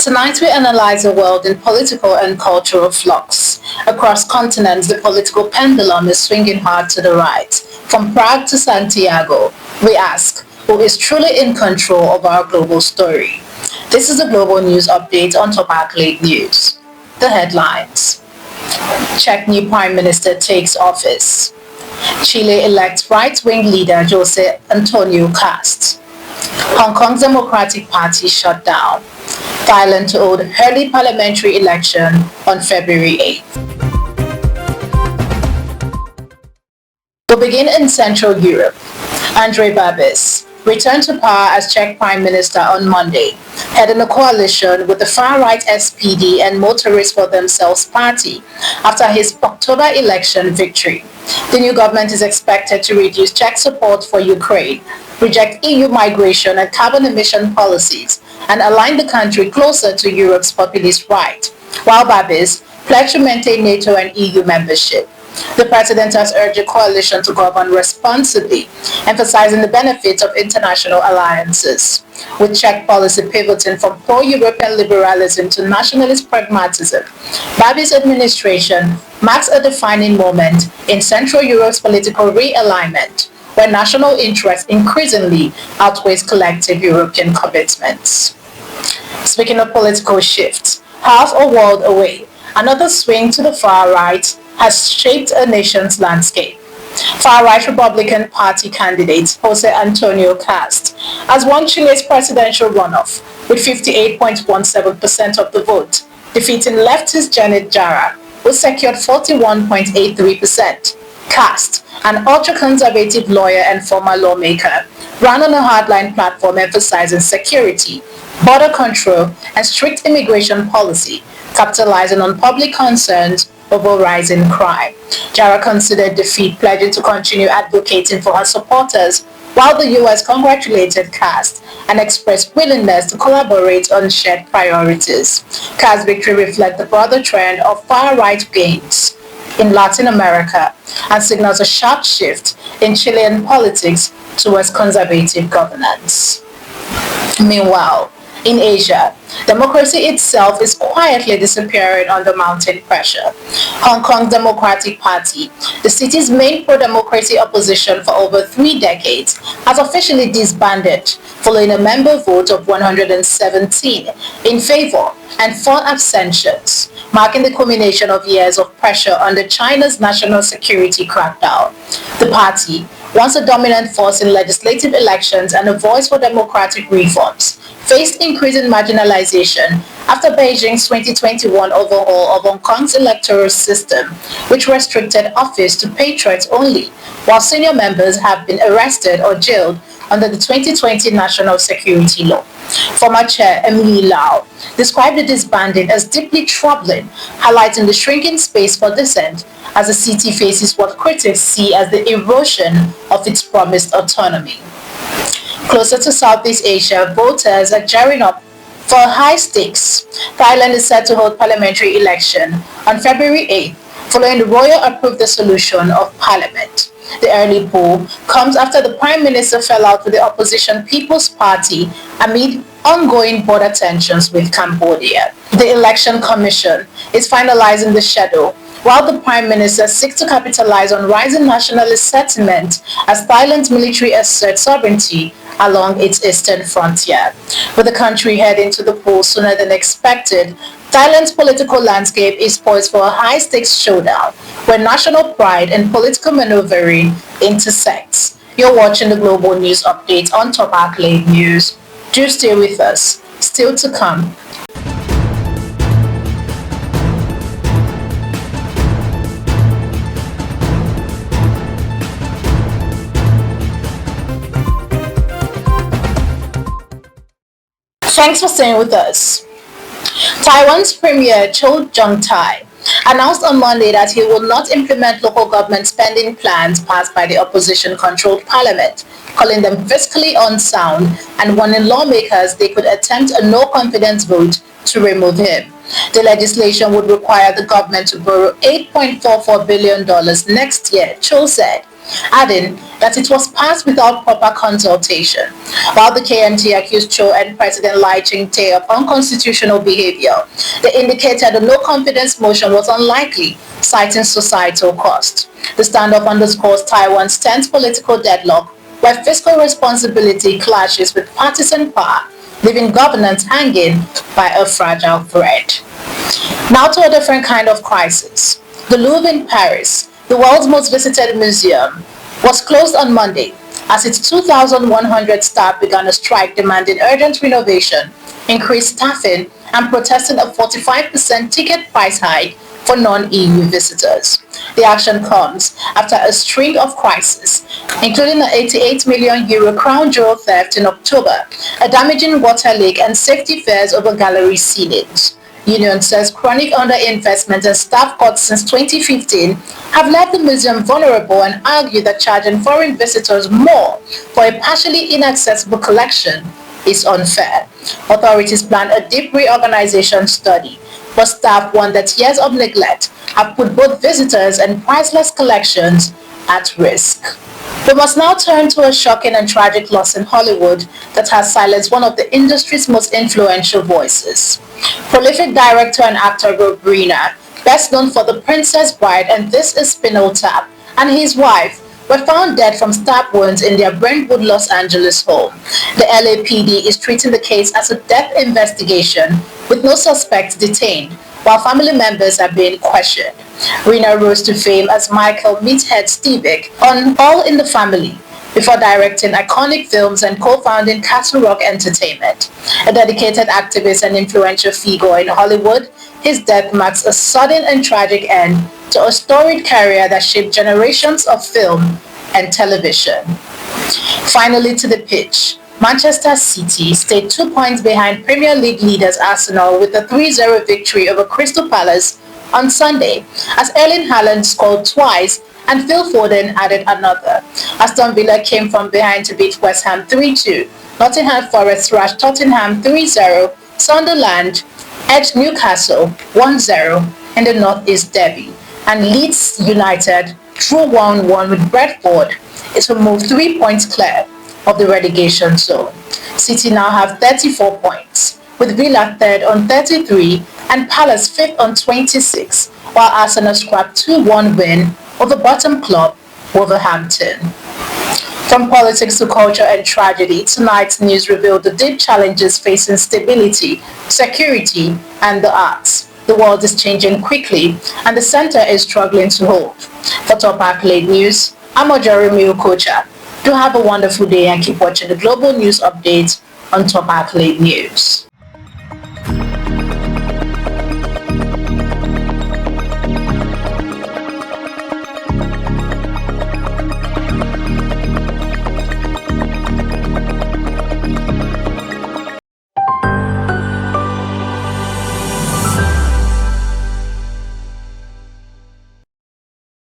Tonight we analyze a world in political and cultural flux. Across continents, the political pendulum is swinging hard to the right. From Prague to Santiago, we ask, who is truly in control of our global story? This is the Global News Update on Top Accolade News. The headlines. Czech new Prime Minister takes office. Chile elects right-wing leader José Antonio Kast. Hong Kong's Democratic Party shut down. Thailand to hold early parliamentary election on February 8th. We'll begin in Central Europe. Andrej Babiš returned to power as Czech Prime Minister on Monday, heading a coalition with the far-right SPD and Motorists for Themselves party after his October election victory. The new government is expected to reduce Czech support for Ukraine, reject EU migration and carbon emission policies, and align the country closer to Europe's populist right, while Babiš pledged to maintain NATO and EU membership. The president has urged the coalition to govern responsibly, emphasizing the benefits of international alliances, with Czech policy pivoting from pro-European liberalism to nationalist pragmatism. Babiš's administration marks a defining moment in Central Europe's political realignment, where national interest increasingly outweighs collective European commitments. Speaking of political shifts, half a world away, another swing to the far right has shaped a nation's landscape. Far-right Republican Party candidate José Antonio Kast has won Chile's presidential runoff with 58.17% of the vote, defeating leftist Janet Jara, who secured 41.83%. Kast, an ultra-conservative lawyer and former lawmaker, ran on a hardline platform emphasizing security, border control, and strict immigration policy, capitalizing on public concerns over rising crime. Jara considered defeat, pledging to continue advocating for her supporters, while the U.S. congratulated Kast and expressed willingness to collaborate on shared priorities. Kast's victory reflects the broader trend of far-right gains in Latin America and signals a sharp shift in Chilean politics towards conservative governance. Meanwhile, in Asia, democracy itself is quietly disappearing under mounting pressure. Hong Kong's Democratic Party, the city's main pro-democracy opposition for over 3 decades, has officially disbanded following a member vote of 117 in favor and 4 abstentions, marking the culmination of years of pressure under China's national security crackdown. The party, once a dominant force in legislative elections and a voice for democratic reforms, faced increasing marginalization after Beijing's 2021 overhaul of Hong Kong's electoral system, which restricted office to patriots only, while senior members have been arrested or jailed under the 2020 National Security Law. Former Chair Emily Lau described the disbanding as deeply troubling, highlighting the shrinking space for dissent as the city faces what critics see as the erosion of its promised autonomy. Closer to Southeast Asia, voters are gearing up for high stakes. Thailand is set to hold parliamentary election on February 8th, following the royal-approved dissolution of parliament. The early poll comes after the Prime Minister fell out with the opposition People's Party amid ongoing border tensions with Cambodia. The Election Commission is finalizing the schedule, while the Prime Minister seeks to capitalize on rising nationalist sentiment as Thailand's military asserts sovereignty along its eastern frontier. With the country heading to the polls sooner than expected, Thailand's political landscape is poised for a high-stakes showdown where national pride and political maneuvering intersects. You're watching the Global News Update on Top Accolade News. Do stay with us. Still to come. Thanks for staying with us. Taiwan's Premier Cho Jung-tai announced on Monday that he will not implement local government spending plans passed by the opposition-controlled parliament, calling them fiscally unsound and warning lawmakers they could attempt a no-confidence vote to remove him. The legislation would require the government to borrow $8.44 billion next year, Cho said. adding that it was passed without proper consultation. While the KMT accused Cho and President Lai Ching-te of unconstitutional behavior, they indicated a no-confidence motion was unlikely, citing societal cost. The standoff underscores Taiwan's tense political deadlock, where fiscal responsibility clashes with partisan power, leaving governance hanging by a fragile thread. Now to a different kind of crisis. The Louvre in Paris, the world's most visited museum, was closed on Monday as its 2,100 staff began a strike demanding urgent renovation, increased staffing, and protesting a 45% ticket price hike for non-EU visitors. The action comes after a string of crises, including an €88 million crown jewel theft in October, a damaging water leak, and safety fears over gallery ceilings. Union says chronic underinvestment and staff cuts since 2015 have left the museum vulnerable and argue that charging foreign visitors more for a partially inaccessible collection is unfair. Authorities plan a deep reorganization study, but staff warn that years of neglect have put both visitors and priceless collections at risk. We must now turn to a shocking and tragic loss in Hollywood that has silenced one of the industry's most influential voices. Prolific director and actor Rob Reiner, best known for The Princess Bride and This Is Spinal Tap, and his wife were found dead from stab wounds in their Brentwood, Los Angeles home. The LAPD is treating the case as a death investigation with no suspects detained, while family members are being questioned. Reiner rose to fame as Michael Meathead Stevick on All in the Family, before directing iconic films and co-founding Castle Rock Entertainment. A dedicated activist and influential figure in Hollywood, his death marks a sudden and tragic end to a storied career that shaped generations of film and television. Finally, to the pitch. Manchester City stayed 2 points behind Premier League leaders Arsenal with a 3-0 victory over Crystal Palace on Sunday, as Erling Haaland scored twice and Phil Foden added another. Aston Villa came from behind to beat West Ham 3-2. Nottingham Forest thrashed Tottenham 3-0. Sunderland edged Newcastle 1-0 in the North East Derby. And Leeds United drew 1-1 with Brentford. It will move 3 points clear of the relegation zone. City now have 34 points, with Villa third on 33 and Palace fifth on 26, while Arsenal scrapped 2-1 win over bottom club Wolverhampton. From politics to culture and tragedy, tonight's news revealed the deep challenges facing stability, security, and the arts. The world is changing quickly, and the center is struggling to hold. For Top Accolade News, I'm Ojorimi Okocha. Do have a wonderful day and keep watching the global news updates on Top Accolade News.